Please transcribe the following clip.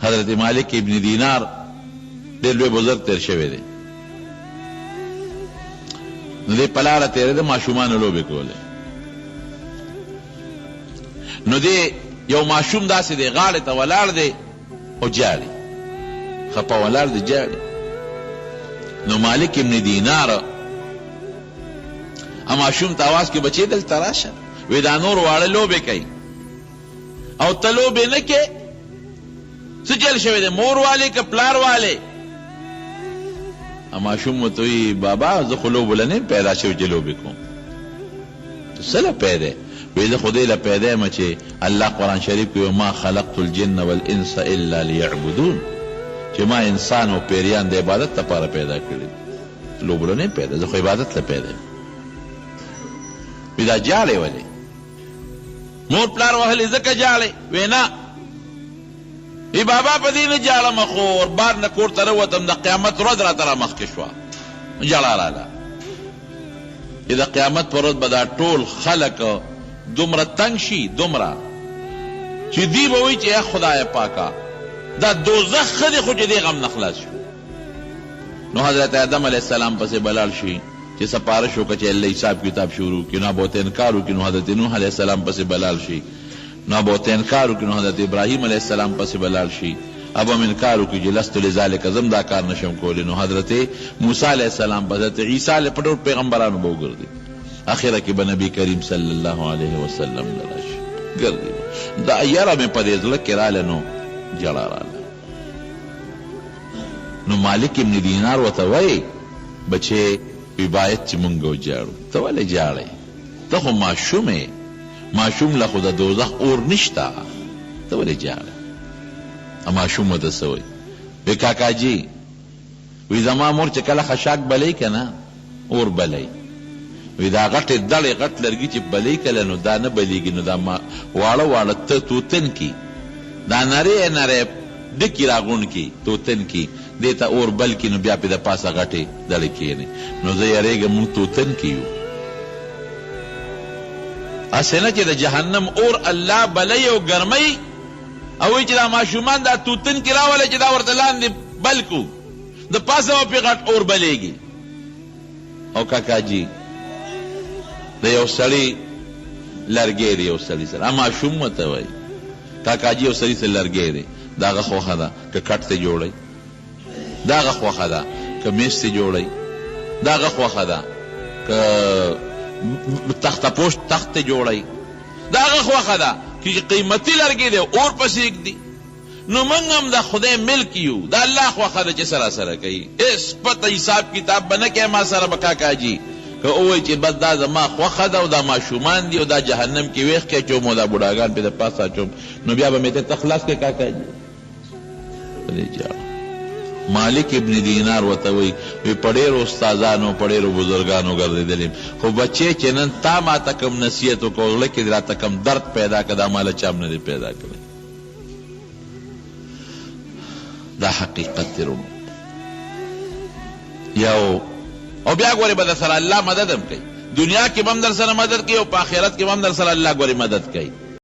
حضرت مالک ابن دینار ډېر لوی بزرګ تیر شوی دی. نو دې په لاره تېرېده، ماشومانو لوبې کولې. نو دې یو ماشوم داسې دی غاړې ته ولاړ دی او جاړي، خپه ولاړ دی جاړي. نو مالک ابن دینار ماشوم ته اواز کې بچې دلته راشه، وی دا نور واړه لوبې کوي او ته لوبې نه کې، څه چل شوی دی، مور والے که پلار والے؟ ماشوم ورته وی بابا زه خو لوبو له نه پیدا شوی چې لوبې کوم. څه له پیدا؟ وی زه خو دې له پیدا یم چې الله قرآن شریف کې ما خلقت الجن والانس الا لیعبدون، چې ما انسان او پیریان د عبادت لپاره پیدا کړي، لوبو له نه پیدا، زه خو عبادت له پیدا یم. وی دا جاړې ولې؟ مور پلار وهلې ځکه جاړې؟ وی نه. ای بابا په دې نه جاړم، خو بار نه کور ته راوتم، د قیامت ورځ راته رامخکې شوه، جړه راله. د قیامت په ورځ به دا ټول خلک دومره تنګ شي، دومره چې دی به وایي چې یا خدای پاکه دا دوزخ ښه دی، خو چې دې غم نه خلاص شو. نو حضرت آدم علیه السلام پسې بلال شي چې سپارش وکړه چې الله حساب کتاب شروع کړي. نو به ورته انکار وکړي، نو حضرت نوح علیه السلام پسې بلال شي. نو به ورته انکار وکړي، نو حضرت ابراهیم علیه السلام پسې بلال شي. اب هم انکار وکړي چې لست لذلک، زم دا کار نشم کولی. نو حضرت موسی علیه السلام پسې، حضرت عیسی علیه په ټول پیغمبرانو به وګرځي. اخره کې به نبی کریم صلی الله علیه وسلم راشي ګرځي. دا یاره مې په دې زړه کې راله، نو جړه راله. نو مالک ابن دینار ورته وایي بچې وی باید چې مونږ وجاړو. ته ولې جاړې؟ ته خو ماشوم یې، ماشوم له خو د دوزخ اور نشته، ته ولې جاړې؟ ماشوم ورته څه وایي؟ وی کاکاجي، وی زما مور چې کله خشاک بلی که نه اور بلی، وی دا غټې دړې غټ لرګي چې بلی کله نو دا نه بلیږي، نو دا واړه واړه ته توتن کی، دا نری نری ډکي راغونډ کی توتن کی، دې ته اور بل کی، نو بیا پې د پاسه غټې دړې کښېني. نو زه یریږم مونږ توتن کی یو. هسې نه چې د جهنم اور الله بلی او ګرمۍ او وایي چې دا ماشومان دا توتن کې راولئ چې دا ورته لاندې بل کو، د پاسه به پې غټ اور بلیږي. او کاکاجي د یو سړي لرګی دی، یو سړي سره ماشوم ورته وایي کاکاجي یو سړي سره لرګی دی، د هغه خوښه ده که کټ ته جوړئ، د هغه خوښه ده که میز ته جوړئ، د هغه خوښه ده که تخته پوش تخت ته جوړئ، د هغه خوښه ده چې قیمتي لرګی دی اور پسې ږدي. نو موږ هم د خدای ملک یو، د الله خوښه ده چې سره سره کوي. هېڅ پته حساب کتاب به نه کوې ما سره به کاکاجي، که ووایي چې بس دا زما خوښه ده او دا ماشومان دي او دا جهنم کې ویښ کې اچوم او دا بوډاګان پې د پاسه اچوم، نو بیا به مې ته خلاص کړې کاکاجي. مالک ابن دینار ورته وایي په ډېرو استادانو په ډېرو بزرګانو ګرځېدلي، خو بچې چې نن تا ما ته کوم نصیحت وکړو، زړه کې دې راته کوم درد پیدا کړه، دا ماله چا هم نه دی پیدا کړی. دا حقیقت دی رونو. یو او بیا ګورې به در سره الله مدد هم کوي، دنیا کې به هم در سره مدد کوي او په آخرت کې به هم در سره الله ګورې مدد کوي.